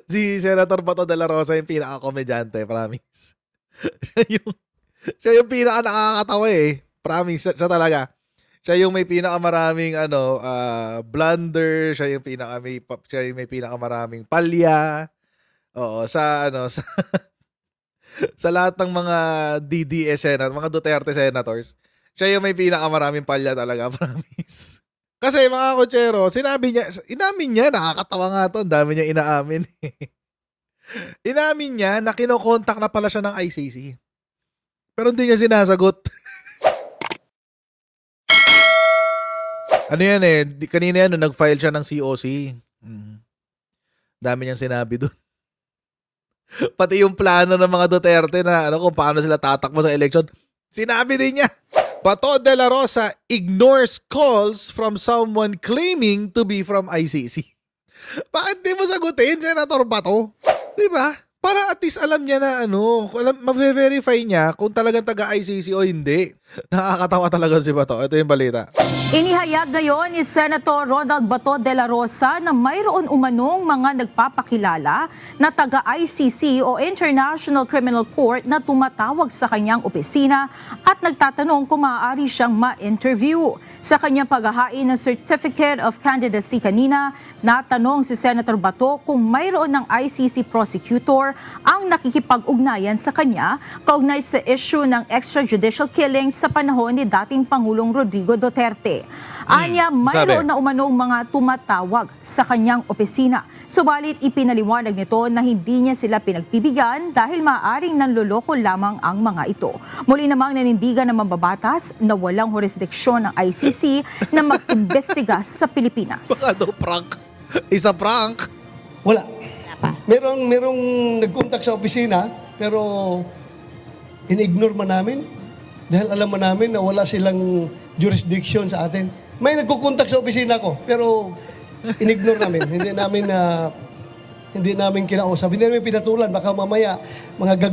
Si Senator Bato de la Rosa yung pinaka-komedyante, promise. siya yung pinaka-nakakatawa eh. Promise, siya talaga. Siya yung may pinakamaraming blunder, siya yung may pinakamaraming palya. Oo, sa sa lahat ng mga DDS mga Duterte senators, siya yung may pinakamaraming palya talaga, promise. Kasi mga kotsero, inamin niya, nakakatawa nga to, ang dami niya inaamin. Inamin niya na kinokontak na pala siya ng ICC. Pero hindi niya sinasagot. Ano yan eh, kanina yan, nag-file siya ng COC. Dami niyang sinabi doon. Pati yung plano ng mga Duterte na kung paano sila tatakbo sa election, sinabi din niya. Bato de la Rosa ignores calls from someone claiming to be from ICC. Bakit di mo sagutin, Senator Bato? Diba? Para at least alam niya na ma-verify niya kung talagang taga-ICC o hindi. Nakakatawa talaga si Bato. Ito yung balita. Inihayag ngayon ni Senator Ronald Bato de la Rosa na mayroon umanong mga nagpapakilala na taga-ICC o International Criminal Court na tumatawag sa kanyang opisina at nagtatanong kung maaari siyang ma-interview. Sa kanyang paghahain ng Certificate of Candidacy kanina, natanong si Senator Bato kung mayroon ng ICC prosecutor ang nakikipag-ugnayan sa kanya kaugnay sa issue ng extrajudicial killings sa panahon ni dating Pangulong Rodrigo Duterte. Anya, mayroon na umanong mga tumatawag sa kanyang opisina. Subalit ipinaliwanag nito na hindi niya sila pinagpibigyan dahil maaaring nanloloko lamang ang mga ito. Muli namang nanindigan ng mambabatas na walang jurisdiksyon ng ICC na mag-imbestiga sa Pilipinas. Baka daw prank. Isa prank. Wala. Merong nag-contact sa opisina pero in-ignore man namin dahil alam man namin na wala silang jurisdiction sa atin. May nagko-contact sa opisina ko pero in-ignore namin. Hindi namin kinausap. Hindi namin pinatulan. Baka mamaya mga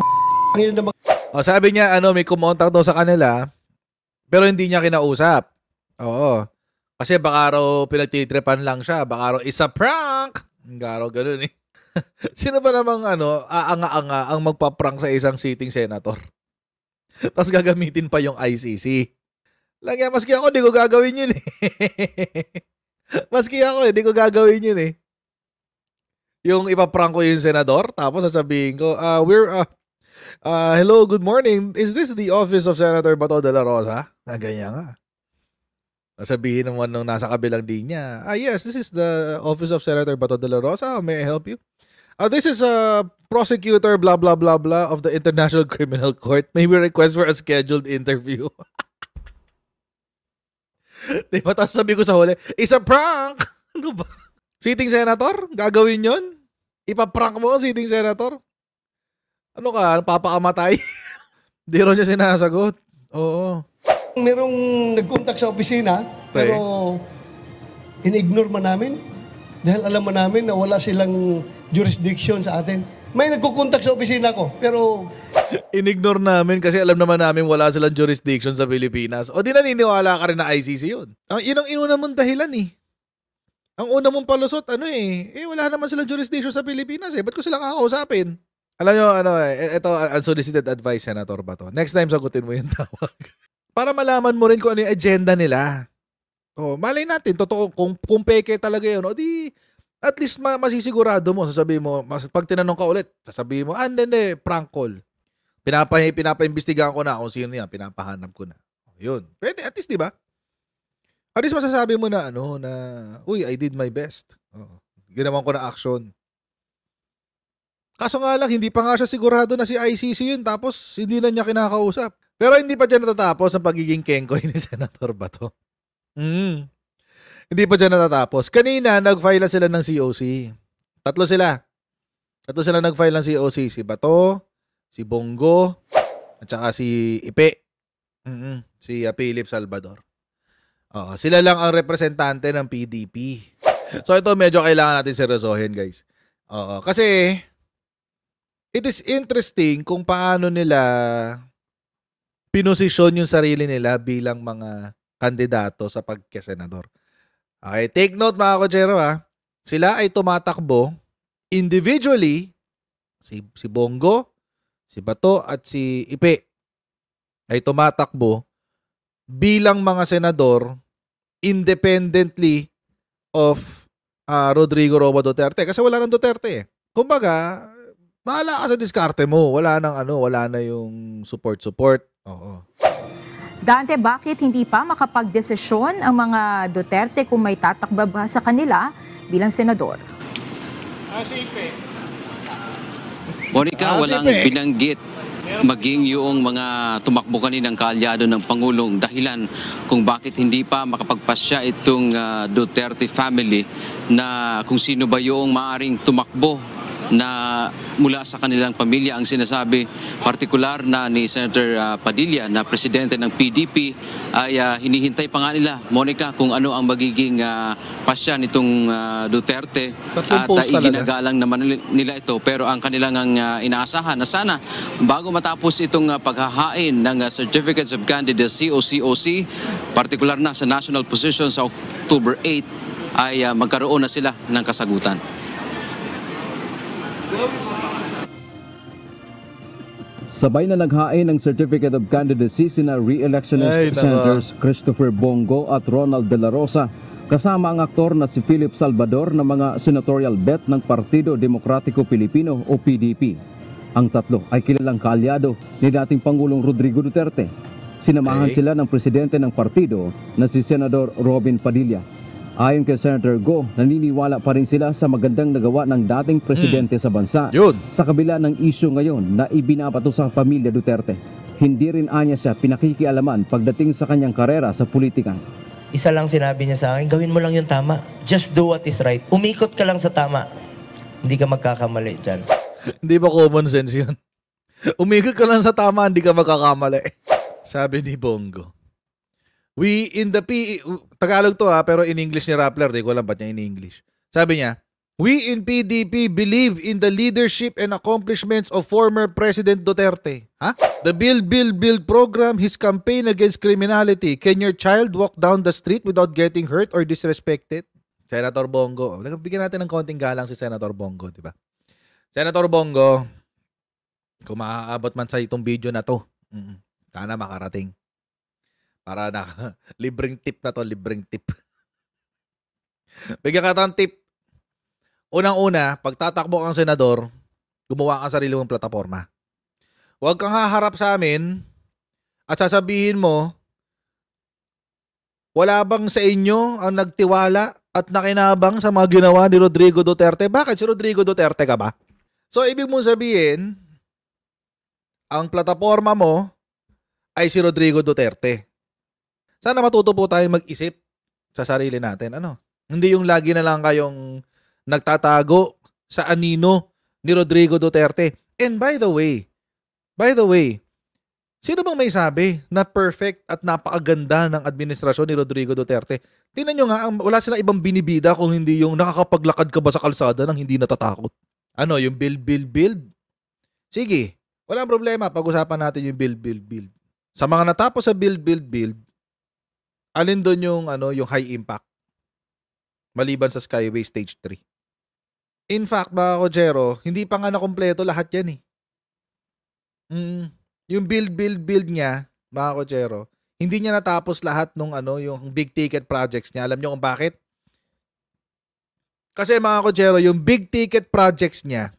ngayon na sabi niya may kumontak daw sa kanila pero hindi niya kinausap. Oo. Kasi baka raw pinagtitripan lang siya. Baka raw isa prank. Baka raw ganun eh. Sino ba namang aanga-anga ang magpa-prank sa isang sitting senator? Tapos gagamitin pa yung ICC. Lagyan, maski ako, di ko gagawin yun eh. Maski ako, di ko gagawin yun eh. Yung ipaprank ko yung senador, tapos sasabihin ko, hello, good morning. Is this the office of Senator Bato de la Rosa? Ganyan nga. Sasabihin naman nung nasa kabilang linya, yes, this is the office of Senator Bato de la Rosa. May I help you? This is a prosecutor blah blah blah blah of the International Criminal Court. May we request for a scheduled interview? Diba? Tapos sabi ko sa huli, it's a prank! Ano ba? Sitting senator? Gagawin yon? Ipaprank mo ang sitting senator? Ano ka? Papakamatay? Di ron niya sinasagot. Oo. Merong nag-contact sa opisina pero in-ignore man namin dahil alam man namin na wala silang jurisdiction sa atin. May nagko-contact sa opisina ko pero in-ignore namin kasi alam naman namin wala silang jurisdiction sa Pilipinas. O di naniniwala ka rin na ICC yun. Yun ang inuna mong dahilan eh. Ang una mong palusot, wala naman silang jurisdiction sa Pilipinas eh. Ba't ko sila kakausapin? Alam nyo, ito, unsolicited advice, Senator Bato. Next time, sagutin mo yung tawag. Para malaman mo rin kung ano yung agenda nila. O, malay natin, totoo, kung peke talaga yun, o di, at least masisigurado mo, sasabihin mo, pag tinanong ka ulit, sasabihin mo, hindi, prank call. Pinapaimbestigahan ko na kung sino yan, pinapahanap ko na. Yun. Pwede, at least, di ba? At least masasabi mo na, uy, I did my best. Ginawan ko na action. Kaso nga lang, hindi pa nga siya sigurado na si ICC yun, tapos hindi na niya kinakausap. Pero hindi pa dyan natatapos ang pagiging kengkoy ni Senator Bato. Hindi pa dyan natatapos. Kanina, nag-file na sila ng COC. Tatlo sila nag-file ng COC. Si Bato, si Bongo, at saka si Ipe. Si Philip Salvador. Sila lang ang representante ng PDP. So ito medyo kailangan natin seryosohin, guys. Kasi it is interesting kung paano nila pinosisyon yung sarili nila bilang mga kandidato sa pagkasenador. Okay, take note mga kochero ha. Sila ay tumatakbo individually, si Bongo, si Bato at si Ipe ay tumatakbo bilang mga senador independently of Rodrigo Roa Duterte kasi wala nang Duterte eh. Kumbaga, bahala ka sa diskarte mo. Wala na yung support. Oo. Dante, bakit hindi pa makapagdesisyon ang mga Duterte kung may tatakbo ba sa kanila bilang senador? Monica, walang binanggit maging yung mga tumakbo kaninang kaalyado ng Pangulong dahilan kung bakit hindi pa makapagpasya itong Duterte family na kung sino ba yung maaring tumakbo na mula sa kanilang pamilya. Ang sinasabi partikular na ni Senator Padilla na presidente ng PDP ay hinihintay pa nga nila, Monica, kung ano ang magiging pasya nitong Duterte at iginagalang naman nila ito. Pero ang kanilang inaasahan na sana bago matapos itong paghahain ng Certificates of Candidacy o COC, partikular na sa national position sa October 8, ay magkaroon na sila ng kasagutan. Sabay na naghain ng Certificate of Candidacy sina re-electionist Senators Christopher Bongo at Ronald De La Rosa kasama ang aktor na si Philip Salvador na mga senatorial bet ng Partido Demokratiko Pilipino o PDP. Ang tatlo ay kilalang kaalyado ni dating Pangulong Rodrigo Duterte. Sinamahan sila ng presidente ng partido na si Senador Robin Padilla. Ayon kay Senator Go, naniniwala pa rin sila sa magandang nagawa ng dating presidente sa bansa. Sa kabila ng isyu ngayon na ibinabato sa pamilya Duterte, hindi rin anya siya pinakikialaman pagdating sa kanyang karera sa politika. Isa lang sinabi niya sa akin, gawin mo lang yung tama. Just do what is right. Umikot ka lang sa tama. Hindi ka magkakamali dyan. Hindi ba common sense yun? Umikot ka lang sa tama, hindi ka magkakamali. Sabi ni Bongo. We in the Tagalog to pero in English ni Rappler, di ko alam ba't niya in English. Sabi niya, we in PDP believe in the leadership and accomplishments of former President Duterte. The Build program, his campaign against criminality. Can your child walk down the street without getting hurt or disrespected? Senator Bongo. Bigyan natin ng konting galang si Senator Bongo, di ba? Senator Bongo, kung maaabot man sa itong video na to, sana makarating. Para na, libreng tip na to, libreng tip. Bigyan ka ng tip. Unang-una, pag tatakbo kang senador, gumawa ka sarili mong plataforma. Huwag kang haharap sa amin at sasabihin mo, wala bang sa inyo ang nagtiwala at nakinabang sa mga ginawa ni Rodrigo Duterte? Bakit si Rodrigo Duterte ka ba? So, ibig mong sabihin, ang plataforma mo ay si Rodrigo Duterte. Sana matuto po tayo mag-isip sa sarili natin. Hindi yung lagi na lang kayong nagtatago sa anino ni Rodrigo Duterte. And by the way, sino bang may sabi na perfect at napakaganda ng administrasyon ni Rodrigo Duterte? Tingnan nyo nga, wala silang ibang binibida kung hindi yung nakakapaglakad ka ba sa kalsada nang hindi natatakot. Yung build? Sige, walang problema. Pag-usapan natin yung build. Sa mga natapos sa build, alin doon yung high impact? Maliban sa Skyway Stage 3. In fact, mga Kojero, hindi pa nga nakompleto lahat yan eh. Yung build niya, mga Kojero, hindi niya natapos lahat nung yung big ticket projects niya. Alam niyo kung bakit? Kasi mga Kojero, yung big ticket projects niya,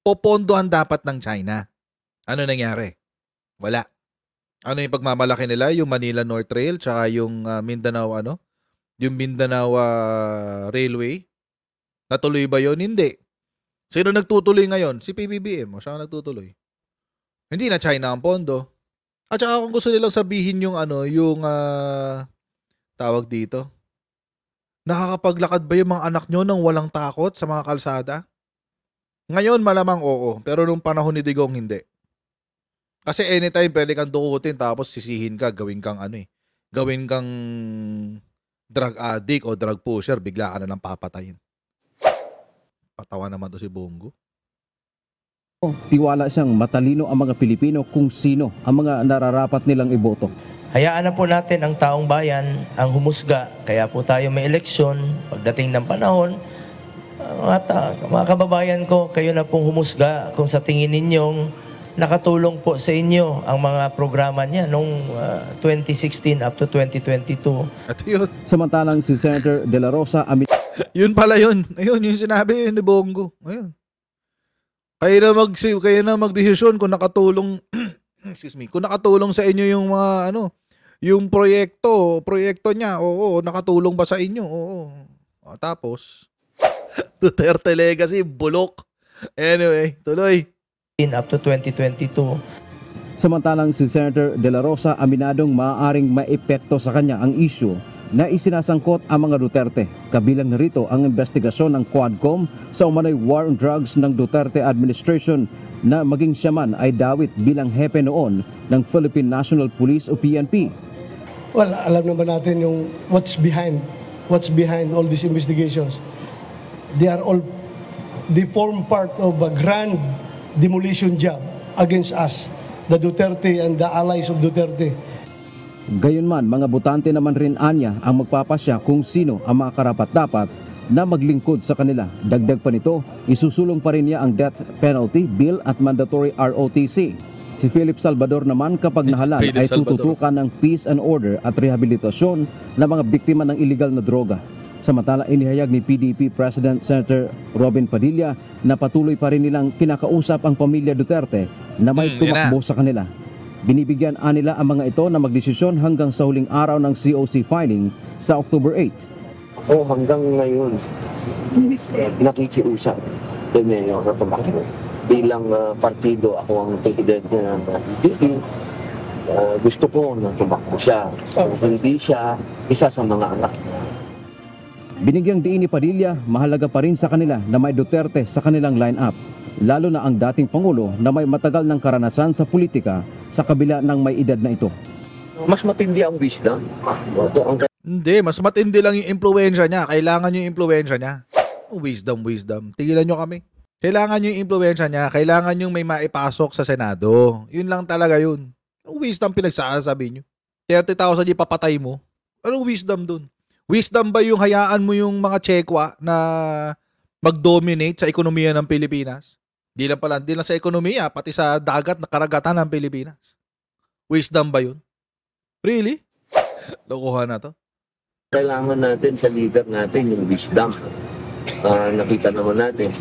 popondohan dapat ng China. Ano nangyari? Wala. Ano yung pagmamalaki nila? Yung Manila North Rail tsaka yung Mindanao yung Mindanao Railway? Natuloy ba yun? Hindi. Sino nagtutuloy ngayon? Si PBBM. O siya nagtutuloy. Hindi na China ang pondo. At saka kung gusto nilang sabihin yung tawag dito, nakakapaglakad ba yung mga anak nyo nang walang takot sa mga kalsada? Ngayon malamang oo, pero nung panahon ni Digong hindi. Kasi anytime pwede kang dukutin tapos sisihin ka, gawin kang drug addict o drug pusher, bigla ka na lang papatayin. Patawa naman to si Bongo. Tiwala siyang matalino ang mga Pilipino kung sino ang mga nararapat nilang iboto. Hayaan na po natin ang taong bayan ang humusga. Kaya po tayo may eleksyon. Pagdating ng panahon, Mga kababayan ko, kayo na pong humusga kung sa tingin ninyong nakatulong po sa inyo ang mga programa niya noong 2016 up to 2022. At yun. Samantalang si Senator De La Rosa Yun pala yun. Ayun, yung sinabi ni Bongo. Ayun. Kayo na magdesisyon kung nakatulong excuse me, kung nakatulong sa inyo yung mga yung proyekto niya. Oo, nakatulong ba sa inyo? Oo. Tapos Duterte legacy, bulok. Anyway, tuloy. Up to 2022. Samantalang si Senator De La Rosa aminadong maaaring maepekto sa kanya ang issue na isinasangkot ang mga Duterte. Kabilang narito ang investigasyon ng Quadcom sa umanay war on drugs ng Duterte administration na maging siya man ay dawit bilang hepe noon ng Philippine National Police o PNP. Well, alam naman natin yung what's behind all these investigations. They form part of a grand demolition job against us, the Duterte and the allies of Duterte. Gayunman, mga botante naman rin anya ang magpapasya kung sino ang mga karapat-dapat na maglingkod sa kanila. Dagdag pa nito, isusulong pa rin niya ang death penalty bill at mandatory ROTC. Si Philip Salvador naman kapag nahalal ay tututukan ng peace and order at rehabilitasyon ng mga biktima ng illegal na droga. Samantala, inihayag ni PDP President Senator Robin Padilla na patuloy pa rin nilang kinakausap ang pamilya Duterte na may tumakbo sa kanila. Binibigyan nila ang mga ito na magdesisyon hanggang sa huling araw ng COC filing sa October 8. O hanggang ngayon, nakikiusap kay Mayor Rotomayor. Bilang partido, ako ang presidente ng PDP. Gusto ko na tumakbo siya. Hindi siya isa sa mga anak. Binigyang diin ni Padilla, mahalaga pa rin sa kanila na may Duterte sa kanilang line-up. Lalo na ang dating Pangulo na may matagal ng karanasan sa politika sa kabila ng may edad na ito. Mas matindi ang wisdom. Hindi, mas matindi lang yung impluwensya niya. Kailangan yung impluwensya niya. Wisdom. Tigilan nyo kami. Kailangan yung impluwensya niya. Kailangan yung may maipasok sa Senado. Yun lang talaga yun. Wisdom pinagsasabi nyo. 30,000 yung papatay mo. Anong wisdom dun? Wisdom ba yung hayaan mo yung mga Chekwa na mag-dominate sa ekonomiya ng Pilipinas? Di lang sa ekonomiya, pati sa dagat na karagatan ng Pilipinas. Wisdom ba yun? Really? Lokohan na to. Kailangan natin sa leader natin yung wisdom. Nakita naman natin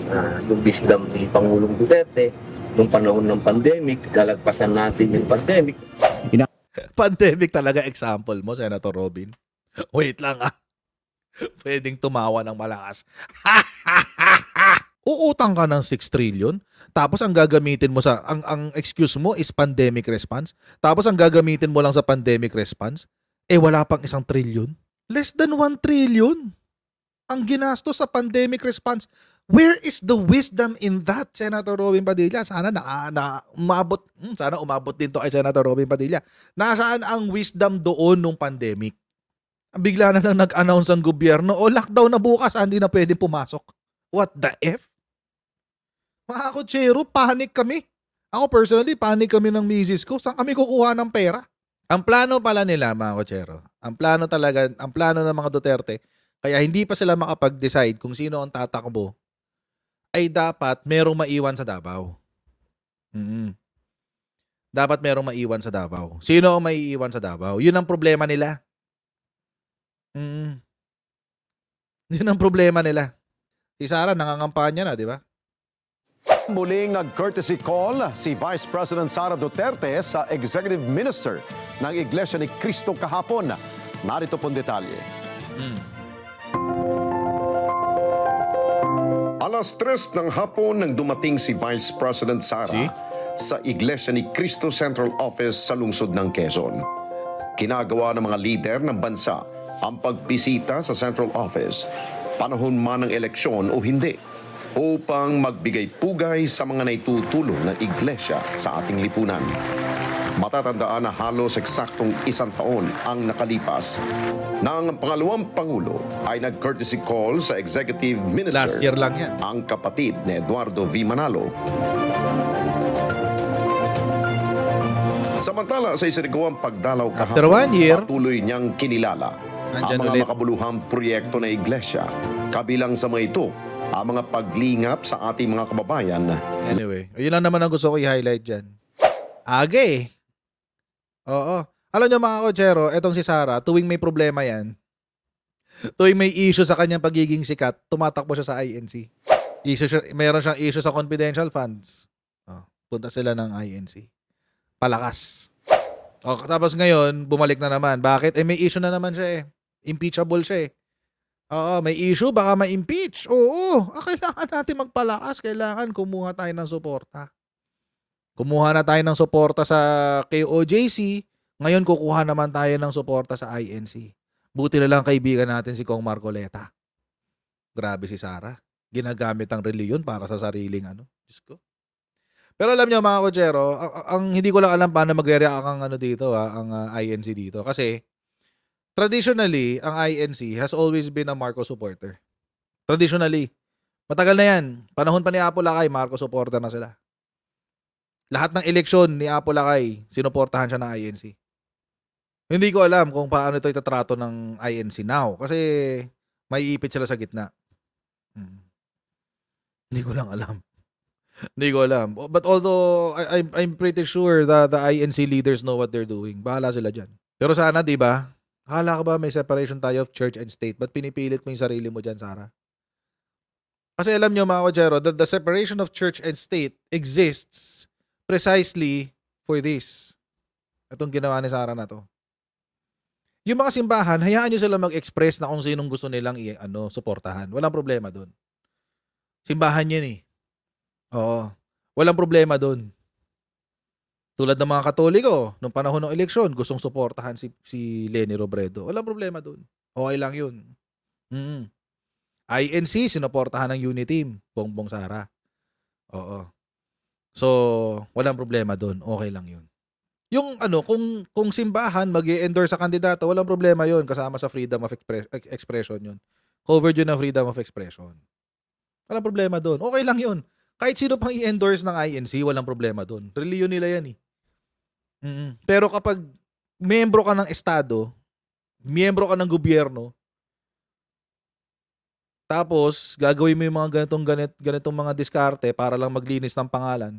yung wisdom ni Pangulong Duterte nung panahon ng pandemic, lalagpasan natin yung pandemic. Pandemic talaga example mo, Senator Robin. Wait lang Pwedeng tumawa ng malakas. Uutang ka ng 6 trillion, tapos ang gagamitin mo ang excuse mo is pandemic response, tapos ang gagamitin mo lang sa pandemic response, wala pang 1 trillion. Less than 1 trillion ang ginastos sa pandemic response. Where is the wisdom in that, Senator Robin Padilla? Sana umabot din to kay Senator Robin Padilla. Nasaan ang wisdom doon nung pandemic? Bigla na lang nag-announce ang gobyerno, lockdown na bukas, hindi na pwede pumasok. What the F? Mga kutsero, panic kami. Ako personally, panic kami ng misis ko. Saan kami kukuha ng pera? Ang plano pala nila, mga kutsero, ang plano ng mga Duterte, kaya hindi pa sila makapag-decide kung sino ang tatakbo, ay dapat merong maiwan sa Davao. Dapat merong maiwan sa Davao. Sino ang maiiwan sa Davao? Yun ang problema nila. Yun ang problema nila. Si Sara nangangampanya na, di ba? Muling nag-courtesy call si Vice President Sara Duterte sa Executive Minister ng Iglesia ni Cristo kahapon. Narito pong detalye. Alas 3 ng hapon nang dumating si Vice President Sara sa Iglesia ni Cristo Central Office sa lungsod ng Quezon. Kinagawa ng mga lider ng bansa ang pagbisita sa Central Office, panahon man ng eleksyon o hindi, upang magbigay pugay sa mga naitutulong ng iglesia sa ating lipunan. Matatandaan na halos eksaktong 1 taon ang nakalipas nang ang pangalawang Pangulo ay nag-courtesy call sa Executive Minister, Last year lang yan, ang kapatid ni Eduardo V. Manalo. Samantala sa isinagawang pagdalaw after kahapon, 1 year, patuloy niyang kinilala ang nandyan mga ulit. makabuluhang proyekto ng iglesia. Kabilang sa mga ito ang mga paglingap sa ating mga kababayan. Anyway, yun lang naman ang gusto ko i-highlight dyan. Aga eh. Oo. Alam nyo mga kotsero, etong si Sara, tuwing may problema yan, tuwing may issue sa kanyang pagiging sikat, tumatakbo siya sa INC. Mayroon siyang issue sa confidential funds. Punta sila ng INC. Palakas. Tapos ngayon, bumalik na naman. Bakit? May issue na naman siya eh. Impeachable siya eh. Oo, may issue, baka ma-impeach. Oo, kailangan natin magpalakas. Kailangan kumuha tayo ng suporta. Kumuha na tayo ng suporta sa KOJC. Ngayon, kukuha naman tayo ng suporta sa INC. Buti na lang kaibigan natin si Kong Marcoleta. Grabe si Sara. Ginagamit ang reliyon para sa sariling Diyos ko. Pero alam niyo mga kotsero, ang hindi ko lang alam paano magre-react ang dito, ang INC dito. Kasi, traditionally, ang INC has always been a Marcos supporter. Traditionally. Matagal na yan. Panahon pa ni Apo Lakay, Marcos supporter na sila. Lahat ng eleksyon ni Apo Lakay, sinuportahan siya ng INC. Hindi ko alam kung paano ito itatrato ng INC now. Kasi, may ipit sila sa gitna. Hindi ko lang alam. Hindi ko alam. But although, I'm pretty sure that the INC leaders know what they're doing. Bahala sila dyan. Pero sana, di ba? Hala ka ba may separation tayo of church and state? Ba't pinipilit mo yung sarili mo dyan, Sara? Kasi alam nyo mga kotsero, that the separation of church and state exists precisely for this. Itong ginawa ni Sara na to. Yung mga simbahan, hayaan nyo sila mag-express na kung sinong gusto nilang suportahan. Walang problema doon. Simbahan yan eh. Oo. Walang problema doon. Tulad ng mga Katoliko, nung panahon ng eleksyon, gustong suportahan si Leni Robredo. Walang problema doon. Okay lang yun. INC, sinuportahan ng Uniteam, Bongbong Sara. Oo. So, walang problema doon. Okay lang yun. Yung kung simbahan mag-i-endorse sa kandidato, walang problema yun. Kasama sa freedom of expression yun. Covered yun ng freedom of expression. Walang problema doon. Okay lang yun. Kahit sino pang i-endorse ng INC, walang problema doon. Reliyon nila yan eh. Pero kapag miyembro ka ng estado, miyembro ka ng gobyerno, tapos gagawin mo yung mga ganitong mga diskarte para lang maglinis ng pangalan,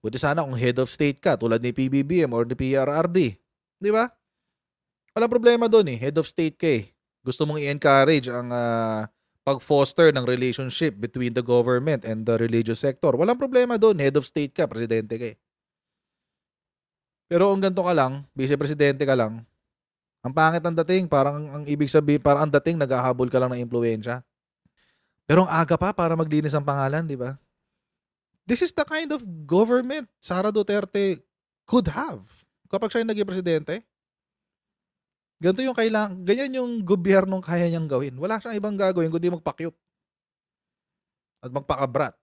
buti sana kung head of state ka, tulad ni PBBM or ni PRRD. Di ba? Walang problema doon eh. Head of state ka eh. Gusto mong i-encourage ang pag-foster ng relationship between the government and the religious sector. Walang problema doon. Head of state ka, presidente ka eh. Pero kung ganito ka lang, vice-presidente ka lang, ang pangit ang dating, parang ang ibig sabihin, parang ang dating naghahabol ka lang ng impluwensya. Pero ang aga pa para maglinis ang pangalan, di ba? This is the kind of government Sara Duterte could have kapag siya yung naging presidente. Ganito yung ganyan yung gobyernong kaya niyang gawin. Wala siyang ibang gagawin kundi magpa-cute at magpakabrat.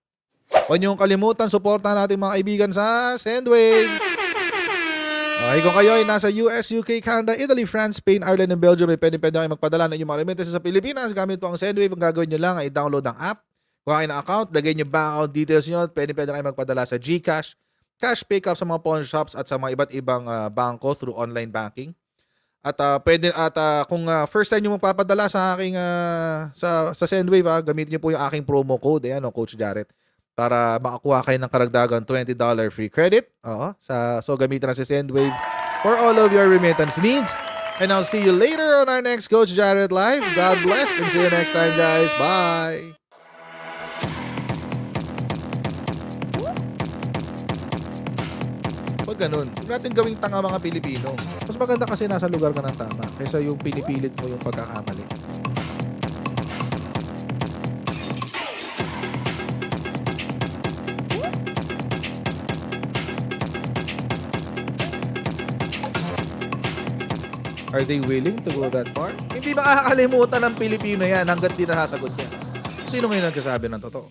Huwag niyong kalimutan, suportahan natin mga kaibigan sa Sendwave. Okay, kung kayo ay nasa US, UK, Canada, Italy, France, Spain, Ireland, and Belgium, ay pwede kayo magpadala ng inyong mga remittances sa Pilipinas. Gamit po ang Sendwave. Ang gagawin nyo lang ay download ang app. Kung kayo na account, lagay nyo bank account details nyo. Pwede kayo magpadala sa GCash, cash pick up sa mga pawn shops at sa mga iba't ibang bangko through online banking. At kung first time nyo magpapadala sa aking sa Sendwave, gamitin nyo po yung aking promo code, Coach Jarrett, para makakuha kayo ng karagdagang $20 free credit. So gamitin na si Sendwave for all of your remittance needs. And I'll see you later on our next Coach Jarrett Live. God bless and see you next time, guys. Bye! Pag ganun, huwag natin gawing tanga mga Pilipino. Mas maganda kasi nasa lugar ka ng tama kaysa yung pinipilit mo yung pagkakamali. Are they willing to go that far? Hindi makakalimutan ng Pilipino yan hanggat di nasasagot niya. Sino ngayon nagsasabi ng totoo?